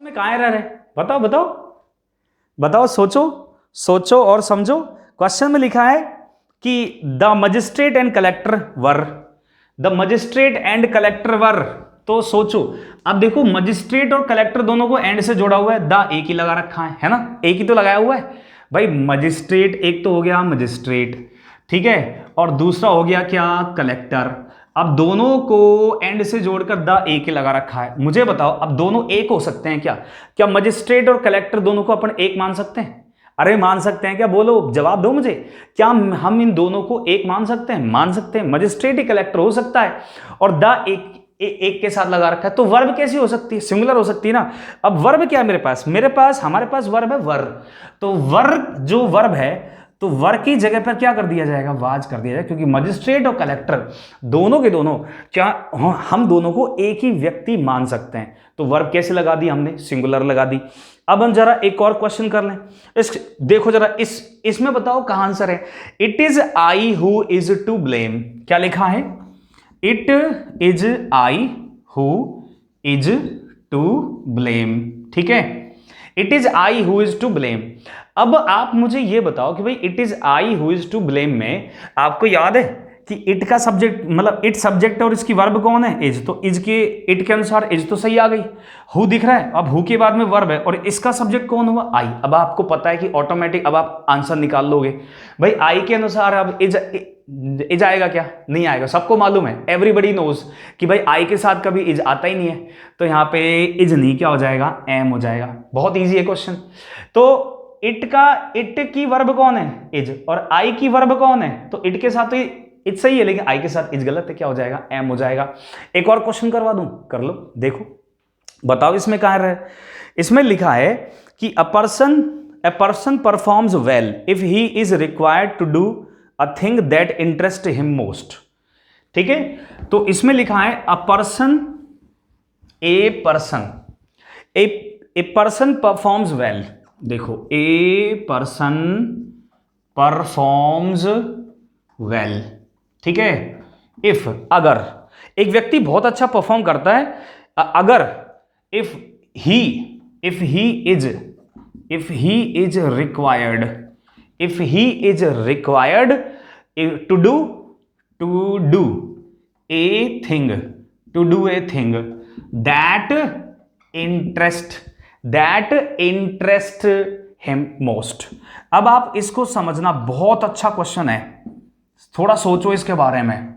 में कहां एरर है, बताओ बताओ बताओ, सोचो और समझो। क्वेश्चन में लिखा है कि the magistrate and collector were, the magistrate and collector were, तो सोचो, अब देखो मजिस्ट्रेट और कलेक्टर दोनों को एंड से जोड़ा हुआ है, द एक ही लगा रखा है ना, एक ही तो लगाया हुआ है भाई। मजिस्ट्रेट एक तो हो गया मजिस्ट्रेट, ठीक है, और दूसरा हो गया क्या, कलेक्टर। अब दोनों को एंड से जोड़कर द एक ही लगा रखा है। मुझे बताओ अब दोनों एक हो सकते हैं क्या? क्या मजिस्ट्रेट और कलेक्टर दोनों को अपन एक मान सकते हैं? अरे मान सकते हैं क्या? बोलो, जवाब दो मुझे। क्या हम इन दोनों को एक मान सकते हैं? मान सकते हैं। मजिस्ट्रेट ही कलेक्टर हो सकता है और द एक के साथ लगा रखा है, तो वर्ब कैसी हो सकती है? सिंगुलर हो सकती है ना। अब वर्ब क्या है मेरे पास हमारे पास वर्ब है वर। तो वर्ब जो वर्ब है, तो वर की जगह पर क्या कर दिया जाएगा? वाज कर दिया जाएगा, क्योंकि मजिस्ट्रेट और कलेक्टर दोनों के दोनों क्या, हम दोनों को एक ही व्यक्ति मान सकते हैं। तो वर्ब कैसे लगा दी हमने? सिंगुलर लगा दी। अब हम जरा एक और क्वेश्चन कर लें। देखो जरा इसमें बताओ कहां आंसर है। It is I who is to blame, क्या लिखा है? It is I who is to blame, ठीक है, it is I who is to blame. अब आप मुझे ये बताओ कि भाई it is I who is to blame में आपको याद है कि इट का सब्जेक्ट, मतलब इट सब्जेक्ट और इसकी वर्ब कौन है? इज। तो इज के, इट के अनुसार इज तो सही आ गई। हु दिख रहा है, अब हु के बाद में वर्ब है और इसका सब्जेक्ट कौन हुआ? आई। अब आपको पता है कि ऑटोमेटिक अब आप आंसर निकाल लोगे भाई। आई के अनुसार अब इज आएगा क्या? नहीं आएगा, सबको मालूम है, एवरीबडी नोज कि भाई आई के साथ कभी इज आता ही नहीं है। तो यहां पे इज नहीं, क्या हो जाएगा? एम हो जाएगा। बहुत ईजी है क्वेश्चन। तो इट की वर्ब कौन है? इज। और आई की वर्ब कौन है? तो इट के साथ तो इज सही है, लेकिन आई के साथ इज गलत है, क्या हो जाएगा? एम हो जाएगा। एक और क्वेश्चन करवा दूं, कर लो, देखो बताओ इसमें कहां है। इसमें लिखा है कि a person performs well if he is required to do a thing that interest him most, ठीक है। तो इसमें लिखा है अ पर्सन परफॉर्म्स वेल। देखो, ए पर्सन परफॉर्म्स वेल, ठीक है, इफ, अगर एक व्यक्ति बहुत अच्छा परफॉर्म करता है, अगर if he is required to do a thing that interest him most. अब आप इसको समझना, बहुत अच्छा क्वेश्चन है, थोड़ा सोचो इसके बारे में,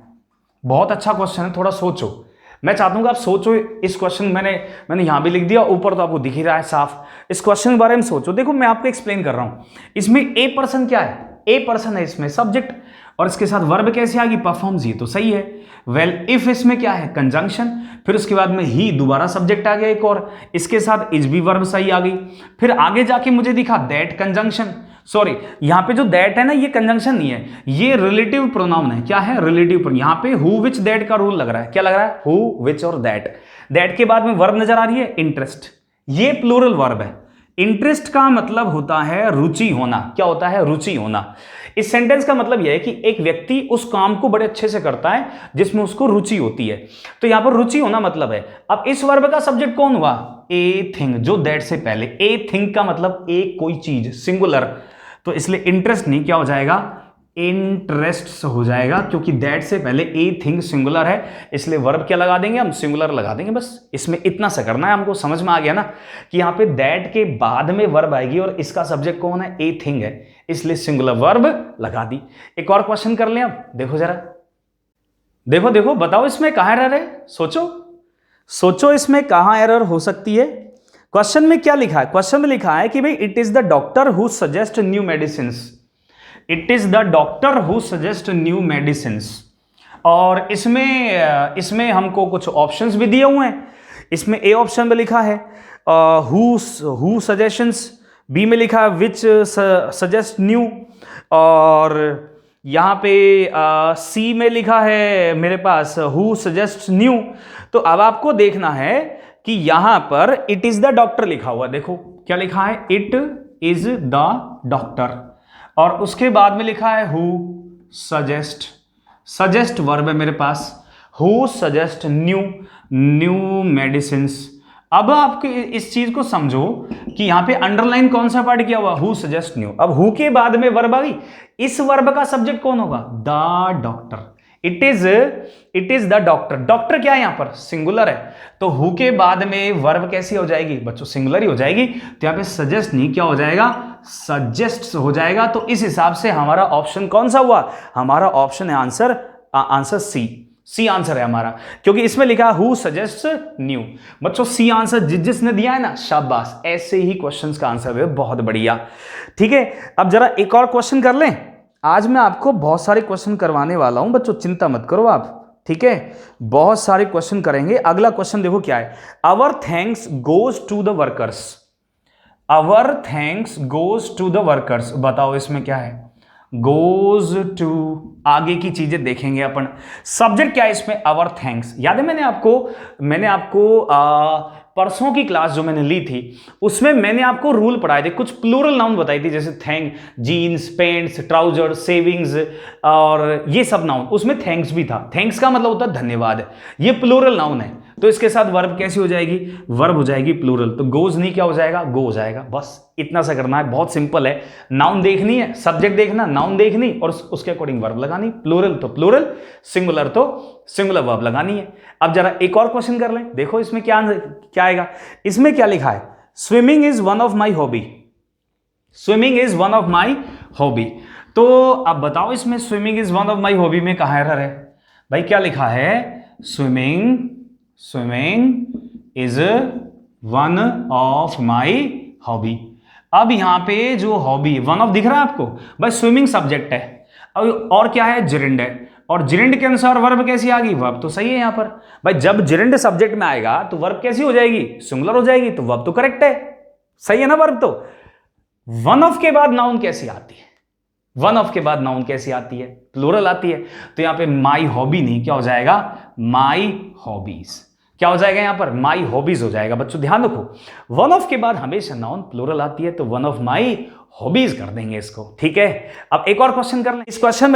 बहुत अच्छा क्वेश्चन है, थोड़ा सोचो। मैं चाहता हूं कि आप सोचो इस क्वेश्चन, मैंने यहां भी लिख दिया, ऊपर तो आपको दिख ही रहा है साफ। इस क्वेश्चन के बारे में सोचो। देखो मैं आपको एक्सप्लेन कर रहा हूं। इसमें ए पर्सन क्या है? ए पर्सन है इसमें सब्जेक्ट, और इसके साथ वर्ब कैसे आ गई? परफॉर्म्स, ये तो सही है। वेल इफ इसमें क्या है? कंजंक्शन, फिर उसके बाद में ही दोबारा सब्जेक्ट आ गया एक और, इसके साथ इज भी वर्ब सही आ गई। फिर आगे जाके मुझे दिखा दैट कंजंक्शन, सॉरी यहां पे जो दैट है ना, ये कंजंक्शन नहीं है, ये रिलेटिव प्रोनाउन है। क्या है? Relative pronoun. यहां पे हु विच दैट का रूल लग रहा है। क्या लग रहा है? हु विच और दैट। दैट के बाद में वर्ब नजर आ रही है इंटरेस्ट, ये प्लूरल वर्ब है। इंटरेस्ट का मतलब होता है रुचि होना। क्या होता है? रुचि होना। इस सेंटेंस का मतलब यह है कि एक व्यक्ति उस काम को बड़े अच्छे से करता है जिसमें उसको रुचि होती है। तो यहां पर रुचि होना मतलब है। अब इस वर्ब का सब्जेक्ट कौन हुआ? ए थिंग, जो दैट से पहले। ए थिंग का मतलब एक कोई चीज, सिंगुलर, तो इसलिए इंटरेस्ट नहीं, क्या हो जाएगा? इंटरेस्ट हो जाएगा, क्योंकि दैट से पहले ए थिंग सिंगुलर है, इसलिए वर्ब क्या लगा देंगे हम? सिंगुलर लगा देंगे। बस इसमें इतना सा करना है हमको। समझ में आ गया ना कि यहाँ पे दैट के बाद में वर्ब आएगी और इसका सब्जेक्ट कौन है? ए थिंग है, इसलिए सिंगुलर वर्ब लगा दी। एक और क्वेश्चन कर लें अब, देखो जरा, देखो बताओ इसमें कहां एरर है? सोचो इसमें कहां एरर हो सकती है। क्वेश्चन में क्या लिखा है? क्वेश्चन में लिखा है कि भाई it is the doctor who suggest new medicine. It is the doctor who suggest new medicine. और इसमें हमको कुछ ऑप्शंस भी दिए हुए हैं। इसमें ए ऑप्शन में लिखा है हु सजेशंस, बी में लिखा है विच सजेस्ट न्यू, और यहां पे सी में लिखा है मेरे पास हु सजेस्ट न्यू। तो अब आपको देखना है कि यहां पर इट इज द डॉक्टर लिखा हुआ, देखो क्या लिखा है? इट इज द डॉक्टर, और उसके बाद में लिखा है हु सजेस्ट, सजेस्ट वर्ब है मेरे पास, हु सजेस्ट न्यू मेडिसिन। अब आपको इस चीज को समझो कि यहां पे अंडरलाइन कौन सा पार्ट किया हुआ? Who suggest new. अब हु के बाद में वर्ब आ गई, इस वर्ब का सब्जेक्ट कौन होगा? The doctor. It is the doctor. Doctor क्या है यहां पर? सिंगुलर है, तो हु के बाद में वर्ब कैसी हो जाएगी बच्चों? सिंगुलर ही हो जाएगी। तो यहां पे सजेस्ट नहीं, क्या हो जाएगा? सजेस्ट हो जाएगा। तो इस हिसाब से हमारा ऑप्शन कौन सा हुआ? हमारा ऑप्शन है आंसर सी आंसर है हमारा, क्योंकि इसमें लिखा है हु सजेस्ट न्यू। बच्चों सी आंसर जिसने दिया है ना, शाबाश। ऐसे ही क्वेश्चंस का आंसर है, बहुत बढ़िया। ठीक है, अब जरा एक और क्वेश्चन कर लें। आज मैं आपको बहुत सारे क्वेश्चन करवाने वाला हूं बच्चों, चिंता मत करो आप। ठीक है, बहुत सारे क्वेश्चन करेंगे। अगला क्वेश्चन देखो क्या है। Our thanks goes to the workers. Our thanks goes to the workers, बताओ इसमें क्या है? गोज टू, आगे की चीजें देखेंगे अपन। सब्जेक्ट क्या है इसमें? Our thanks. याद है मैंने आपको परसों की क्लास जो मैंने ली थी उसमें मैंने आपको रूल पढ़ाए थे, कुछ प्लूरल नाउन बताई थी, जैसे thank, jeans, pants, trouser, savings और ये सब नाउन। उसमें थैंक्स भी था। थैंक्स का मतलब होता है धन्यवाद, ये प्लूरल नाउन है। तो इसके साथ वर्ब कैसी हो जाएगी? वर्ब हो जाएगी प्लूरल। तो गोज नहीं, क्या हो जाएगा? गो हो जाएगा। बस इतना सा करना है, बहुत सिंपल है। नाउन देखनी है, सब्जेक्ट देखना, नाउन देखनी और उसके अकॉर्डिंग वर्ब लगानी। प्लूरल तो प्लूरल, सिंगुलर तो सिंगुलर वर्ब लगानी है। अब जरा एक और क्वेश्चन कर लें, देखो इसमें क्या आएगा। इसमें क्या लिखा है? Swimming is one of my hobby. Swimming is one of my hobby. तो अब बताओ इसमें swimming is one of my hobby में कहां एरर है भाई? क्या लिखा है? Swimming is one of my hobby. अब यहां पे जो हॉबी, वन ऑफ दिख रहा है आपको भाई? स्विमिंग सब्जेक्ट है, और क्या है? जिरिंड है। और जिरिंड के अनुसार वर्ब कैसी आ गई? वर्ब तो सही है यहां पर भाई। जब जिरिंड सब्जेक्ट में आएगा तो वर्ब कैसी हो जाएगी? सिंगुलर हो जाएगी। तो वर्ब तो करेक्ट है, सही है ना वर्ब? तो वन ऑफ के बाद नाउन कैसी आती है? वन ऑफ के बाद नाउन कैसी आती है? प्लूरल आती है। तो यहां पे माई हॉबी नहीं, क्या हो जाएगा? My hobbies. क्या हो जाएगा यहां पर? माई हॉबीज हो जाएगा। बच्चों ध्यान रखो, वन ऑफ के बाद हमेशा नाउन प्लूरल आती है, तो वन ऑफ माई हॉबीज कर देंगे इसको। ठीक है, अब एक और क्वेश्चन कर लें। इस क्वेश्चन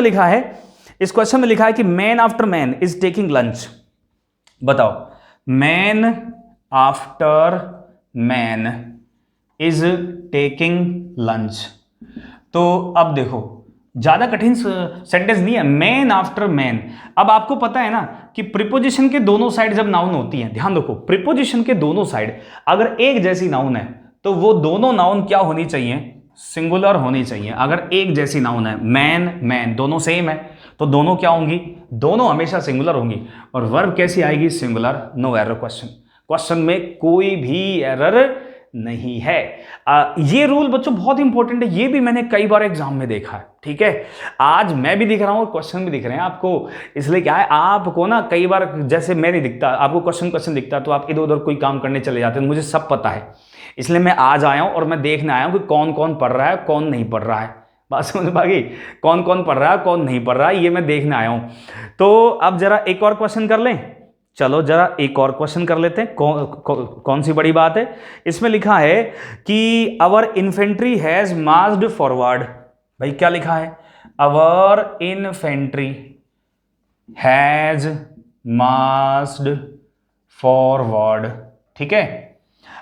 में लिखा है कि man after man is taking lunch. बताओ, man after man is taking lunch. तो अब देखो, ज्यादा कठिन सेंटेंस नहीं है, मैन आफ्टर मैन। अब आपको पता है ना कि प्रीपोजिशन के दोनों साइड जब नाउन होती है, ध्यान रखो, प्रीपोजिशन के दोनों साइड अगर एक जैसी नाउन है तो वो दोनों नाउन क्या होनी चाहिए? सिंगुलर होनी चाहिए। अगर एक जैसी नाउन है, मैन मैन दोनों सेम है, तो दोनों क्या होंगी? दोनों हमेशा सिंगुलर होंगी। और वर्ब कैसी आएगी? सिंगुलर। नो एरर क्वेश्चन में कोई भी एरर नहीं है। ये रूल बच्चों बहुत इंपॉर्टेंट है, ये भी मैंने कई बार एग्जाम में देखा है। ठीक है, आज मैं भी दिख रहा हूं, क्वेश्चन भी दिख रहे हैं आपको। इसलिए क्या है, आपको ना कई बार जैसे मैं नहीं दिखता, आपको क्वेश्चन दिखता तो आप इधर उधर कोई काम करने चले जाते हैं, मुझे सब पता है। इसलिए मैं आज आया हूं और मैं देखने आया हूं कि कौन कौन पढ़ रहा है, कौन नहीं पढ़ रहा है। बात समझ में आ गई? कौन कौन पढ़ रहा है, कौन नहीं पढ़ रहा है, ये मैं देखने आया हूं। तो अब जरा एक और क्वेश्चन कर लें। चलो जरा एक और क्वेश्चन कर लेते हैं। कौन सी बड़ी बात है? इसमें लिखा है कि अवर इन्फेंट्री हैज मार्च्ड फॉरवर्ड। भाई क्या लिखा है? अवर इन्फेंट्री हैज मार्च्ड फॉरवर्ड। ठीक है,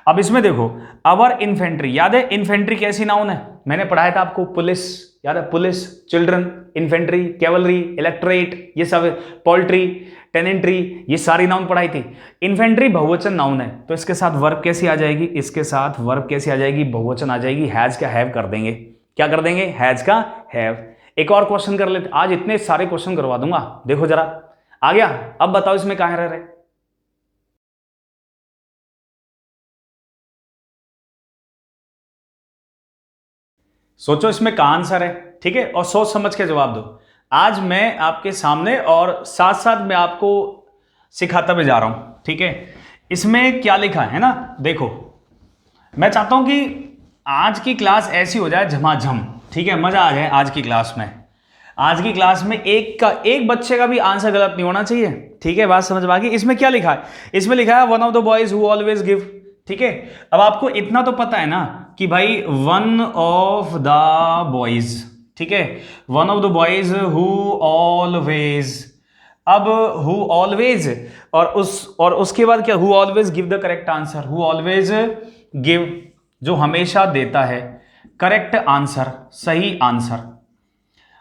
अब इसमें देखो, अवर इन्फेंट्री, याद है इन्फेंट्री कैसी नाउन है? मैंने पढ़ाया था आपको, पुलिस, याद है? Police, children, infantry, cavalry, electorate, ये सब, पोल्ट्री, टेनेंट्री, ये सारी नाउन पढ़ाई थी। इन्फेंट्री बहुवचन नाउन है, तो इसके साथ वर्ब कैसी आ जाएगी? इसके साथ वर्ब कैसी आ जाएगी? बहुवचन आ जाएगी। हैज का हैव कर देंगे। क्या कर देंगे? हैज का हैव। एक और क्वेश्चन कर लेते, आज इतने सारे क्वेश्चन करवा दूंगा। देखो जरा, आ गया? अब बताओ इसमें कहां रह रहे? सोचो इसमें कहां आंसर है, ठीक है, और सोच समझ के जवाब दो। आज मैं आपके सामने और साथ साथ मैं आपको सिखाता भी जा रहा हूं। ठीक है, इसमें क्या लिखा है ना, देखो, मैं चाहता हूं कि आज की क्लास ऐसी हो जाए झमाझम। ठीक है, मजा आ जाए आज की क्लास में। आज की क्लास में एक बच्चे का भी आंसर गलत नहीं होना चाहिए। ठीक है, बात समझ में आ गई? इसमें क्या लिखा है? इसमें लिखा है one of the boys who always give. ठीक है, अब आपको इतना तो पता है ना कि भाई वन ऑफ द बॉयज, ठीक है, one of the boys who always. अब हु ऑलवेज और उसके बाद क्या? Who always give the correct answer. Who always give, जो हमेशा देता है करेक्ट आंसर, सही आंसर।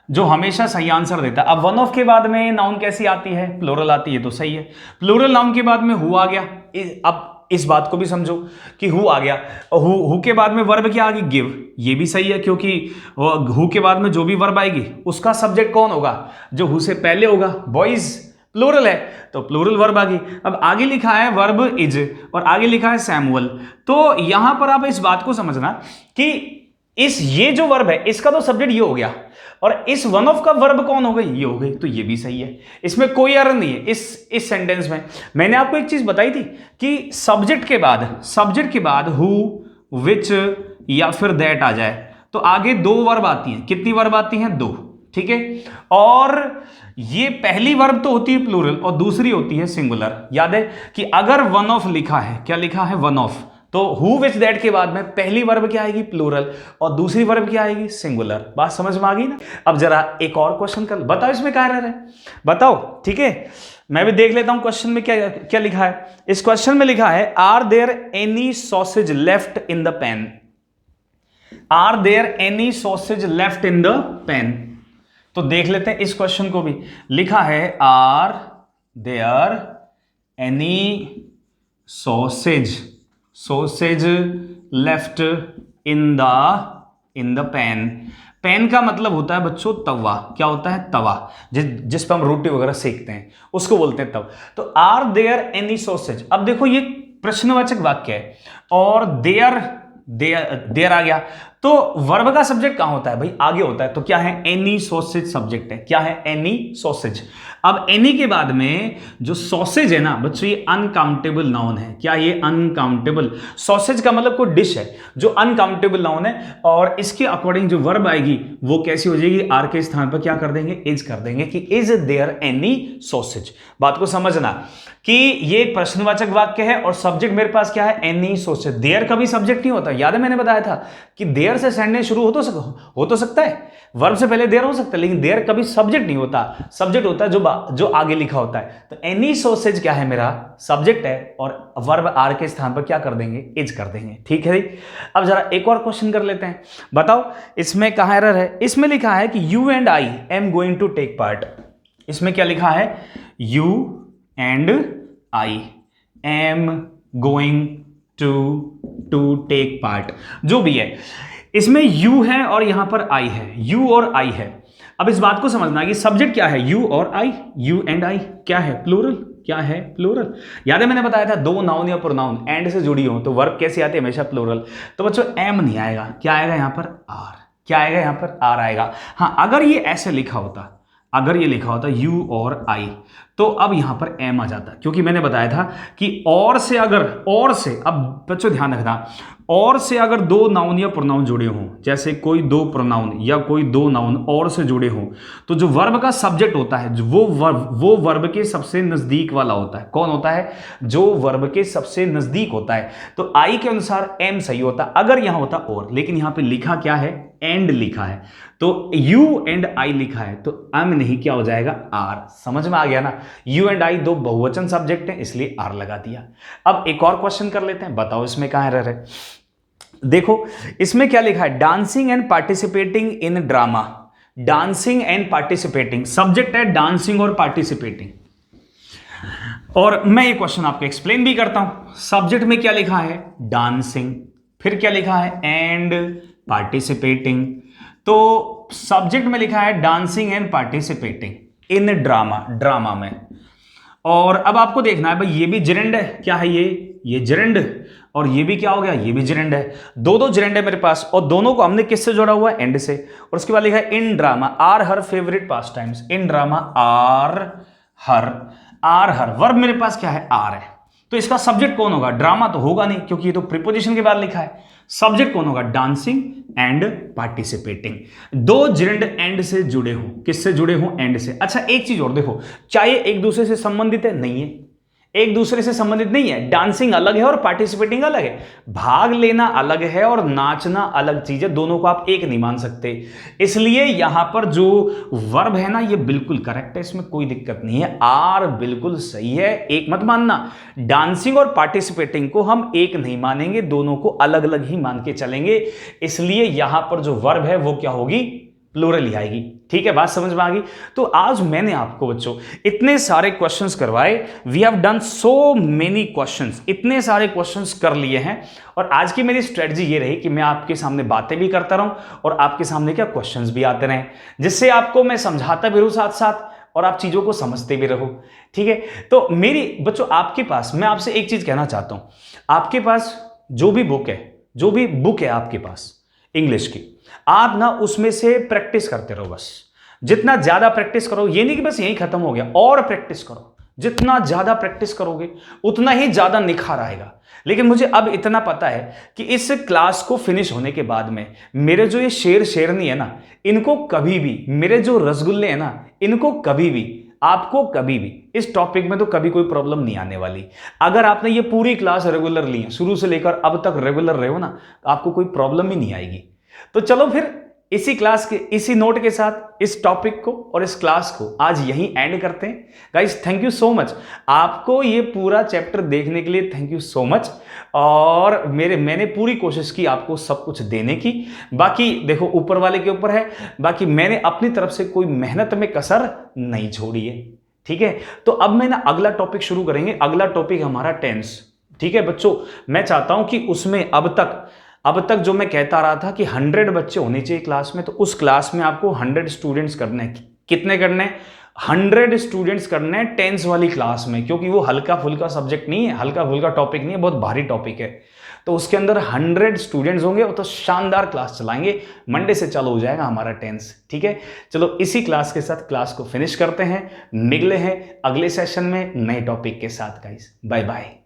जो हमेशा सही आंसर देता है। अब वन ऑफ के बाद में नाउन कैसी आती है, प्लूरल आती है, तो सही है। प्लूरल नाउन के बाद में हु आ गया। अब इस बात को भी समझो कि हु आ गया, और हु के बाद में वर्ब क्या आ गई, गिव, ये भी सही है, क्योंकि हु के बाद में जो भी वर्ब आएगी उसका सब्जेक्ट कौन होगा, जो हु से पहले होगा। बॉयज प्लूरल है तो प्लूरल वर्ब आ गई। अब आगे लिखा है वर्ब इज और आगे लिखा है सैमुअल। तो यहां पर आप इस बात को समझना कि ये जो वर्ब है इसका तो सब्जेक्ट ये हो गया, और इस वन ऑफ का वर्ब कौन हो गई, ये हो गई, तो ये भी सही है। इसमें कोई एरर नहीं है इस सेंटेंस में। मैंने आपको एक चीज बताई थी कि सब्जेक्ट के बाद हु, विच या फिर दैट आ जाए तो आगे दो वर्ब आती हैं। कितनी वर्ब आती हैं, दो, ठीक है। और ये पहली वर्ब तो होती है प्लूरल और दूसरी होती है सिंगुलर। याद है कि अगर वन ऑफ लिखा है, क्या लिखा है, वन ऑफ, तो हु विच दैट के बाद में पहली वर्ब क्या आएगी, प्लूरल, और दूसरी वर्ब क्या आएगी, सिंगुलर। बात समझ में आ गई ना। अब जरा एक और क्वेश्चन कर, बताओ इसमें क्या एरर है, बताओ, ठीक है। मैं भी देख लेता हूं क्वेश्चन में क्या क्या लिखा है। इस क्वेश्चन में लिखा है are there any sausage left in the pan, are there any sausage left in the pan. तो देख लेते हैं इस क्वेश्चन को भी। लिखा है are there any sausage left in the pan. Pan का मतलब होता है बच्चों तवा। क्या होता है, तवा, जिस पर हम रोटी वगैरह सेकते हैं उसको बोलते हैं तवा। तो आर देयर एनी सॉसेज। अब देखो ये प्रश्नवाचक वाक्य है और देयर आ गया, तो वर्ब का सब्जेक्ट कहां होता है भाई, आगे होता है। तो क्या है, एनी सॉसेज सब्जेक्ट है। क्या है, एनी सॉसेज। अब एनी के बाद में जो सॉसेज है ना बच्चों, ये अनकाउंटेबल नाउन है। क्या ये अनकाउंटेबल, सॉसेज का मतलब कोई डिश है जो अनकाउंटेबल नाउन है, और इसके अकॉर्डिंग जो वर्ब आएगी वो कैसी हो जाएगी, आर के स्थान पर क्या कर देंगे, इज कर देंगे कि इज देयर एनी सॉसेज। बात को समझना कि ये एक प्रश्नवाचक वाक्य है और सब्जेक्ट मेरे पास क्या है, एनी सॉसेज। देयर कभी सब्जेक्ट नहीं होता। याद है मैंने बताया था कि देयर से सेंटेंस शुरू हो तो सकता है, वर्ब से पहले देयर हो सकता है, लेकिन देयर कभी सब्जेक्ट नहीं होता। सब्जेक्ट होता है जो आगे लिखा होता है। तो एनी सॉसेज क्या है, मेरा सब्जेक्ट है, और वर्ब आर के स्थान पर क्या कर देंगे, इज कर देंगे। ठीक है। अब जरा एक और क्वेश्चन कर लेते हैं। बताओ इसमें कहां एरर है। इसमें लिखा है कि you and I am going to take part. इसमें क्या लिखा है, you and I am going to take part. जो भी है इसमें यू है और यहां पर आई है, यू और आई है। अब इस बात को समझना कि सब्जेक्ट क्या है, यू और आई, यू एंड आई क्या है, प्लूरल। क्या है, प्लूरल। याद है मैंने बताया था दो नाउन या प्रोनाउन एंड से जुड़ी हो तो वर्ब कैसे आती है, हमेशा प्लूरल। तो बच्चों एम नहीं आएगा, क्या आएगा यहां पर, आर। क्या आएगा यहां पर, आर आएगा। हाँ, अगर ये ऐसे लिखा होता, अगर ये लिखा होता यू और आई, तो अब यहां पर एम आ जाता, क्योंकि मैंने बताया था कि और से अब बच्चों ध्यान रखना, और से अगर दो नाउन या प्रोनाउन जुड़े हों, जैसे कोई दो प्रोनाउन या कोई दो नाउन और से जुड़े हों, तो जो वर्ब का सब्जेक्ट होता है वो वर्ब के सबसे नजदीक वाला होता है। कौन होता है, जो वर्ब के सबसे नजदीक होता है। तो आई के अनुसार एम सही होता अगर यहां होता और, लेकिन यहां पे लिखा क्या है, एंड लिखा है। तो यू एंड आई लिखा है तो एम नहीं, क्या हो जाएगा, आर। समझ में आ गया ना। यू एंड आई दो बहुवचन सब्जेक्ट हैं इसलिए आर लगा दिया। अब एक और क्वेश्चन कर लेते हैं। बताओ इसमें कहां एरर है। देखो इसमें क्या लिखा है, dancing and participating in drama. Dancing and participating, subject है डांसिंग और पार्टिसिपेटिंग। और मैं ये क्वेश्चन आपको एक्सप्लेन भी करता हूं। सब्जेक्ट में क्या लिखा है, डांसिंग, फिर क्या लिखा है, एंड पार्टिसिपेटिंग। तो सब्जेक्ट में लिखा है dancing and participating in drama में। और अब आपको देखना है भाई ये भी जेरेंड है। क्या है ये जेरेंड, और ये भी क्या हो गया, ये भी जेरेंड है। दो जेरेंड है मेरे पास, और दोनों को हमने किससे जोड़ा हुआ है, एंड से। और उसके बाद लिखा है in drama are her favourite pastimes. In drama are her verb मेरे पास क्या है, आर है। तो इसका सब्जेक्ट कौन होगा, ड्रामा तो होगा नहीं क्योंकि ये तो प्रीपोजिशन के बाद लिखा है। सब्जेक्ट कौन होगा, डांसिंग एंड पार्टिसिपेटिंग। दो जेरेंड एंड से जुड़े हो, किससे जुड़े हो, एंड से। अच्छा एक चीज और देखो, चाहे एक दूसरे से संबंधित है, नहीं है, एक दूसरे से संबंधित नहीं है। डांसिंग अलग है और पार्टिसिपेटिंग अलग है। भाग लेना अलग है और नाचना अलग चीज है, दोनों को आप एक नहीं मान सकते। इसलिए यहां पर जो वर्ब है ना ये बिल्कुल करेक्ट है, इसमें कोई दिक्कत नहीं है, आर बिल्कुल सही है। एक मत मानना, डांसिंग और पार्टिसिपेटिंग को हम एक नहीं मानेंगे, दोनों को अलग अलग ही मान के चलेंगे। इसलिए यहां पर जो वर्ब है वो क्या होगी, प्लूरल ही आएगी। ठीक है, बात समझ में आ गई। तो आज मैंने आपको बच्चों इतने सारे क्वेश्चंस करवाए, we have done so many questions, इतने सारे क्वेश्चंस कर लिए हैं। और आज की मेरी स्ट्रेटजी ये रही कि मैं आपके सामने बातें भी करता रहूं और आपके सामने क्या क्वेश्चंस भी आते रहें, जिससे आपको मैं समझाता भी रहूं साथ साथ और आप चीजों को समझते भी रहो। ठीक है, तो मेरी बच्चों आपके पास मैं आपसे एक चीज कहना चाहता हूं, आपके पास जो भी बुक है आपके पास इंग्लिश की, आप ना उसमें से प्रैक्टिस करते रहो। बस जितना ज्यादा प्रैक्टिस करो, ये नहीं कि बस यही खत्म हो गया, और प्रैक्टिस करो। जितना ज्यादा प्रैक्टिस करोगे उतना ही ज्यादा निखार आएगा। लेकिन मुझे अब इतना पता है कि इस क्लास को फिनिश होने के बाद में मेरे जो ये शेरनी है ना, इनको कभी भी, मेरे जो रसगुल्ले हैं ना, इनको कभी भी, आपको कभी भी इस टॉपिक में तो कभी कोई प्रॉब्लम नहीं आने वाली। अगर आपने ये पूरी क्लास रेगुलर ली है, शुरू से लेकर अब तक रेगुलर रहे हो ना, आपको कोई प्रॉब्लम ही नहीं आएगी। तो चलो फिर इसी क्लास के इसी नोट के साथ इस टॉपिक को और इस क्लास को आज यहीं एंड करते हैं। Guys thank you so much, आपको ये पूरा चैप्टर देखने के लिए थैंक यू सो मच। और मैंने पूरी कोशिश की आपको सब कुछ देने की। बाकी देखो ऊपर वाले के ऊपर है, बाकी मैंने अपनी तरफ से कोई मेहनत में कसर नहीं छोड़ी है। ठीक है, तो अब मैं ना अगला टॉपिक शुरू करेंगे। अगला टॉपिक हमारा टेंस। ठीक है बच्चों, मैं चाहता हूं कि उसमें अब तक जो मैं कहता रहा था कि 100 बच्चे होने चाहिए क्लास में, तो उस क्लास में आपको 100 स्टूडेंट्स करने हैं। कितने करने हैं? 100 स्टूडेंट्स करने हैं टेंस वाली क्लास में, क्योंकि वो हल्का फुल्का सब्जेक्ट नहीं है, हल्का फुल्का टॉपिक नहीं है, बहुत भारी टॉपिक है। तो उसके अंदर 100 स्टूडेंट्स होंगे, तो शानदार क्लास चलाएंगे। मंडे से चालू हो जाएगा हमारा टेंस। ठीक है, चलो इसी क्लास के साथ क्लास को फिनिश करते हैं, मिलते हैं अगले सेशन में नए टॉपिक के साथ। Guys bye bye.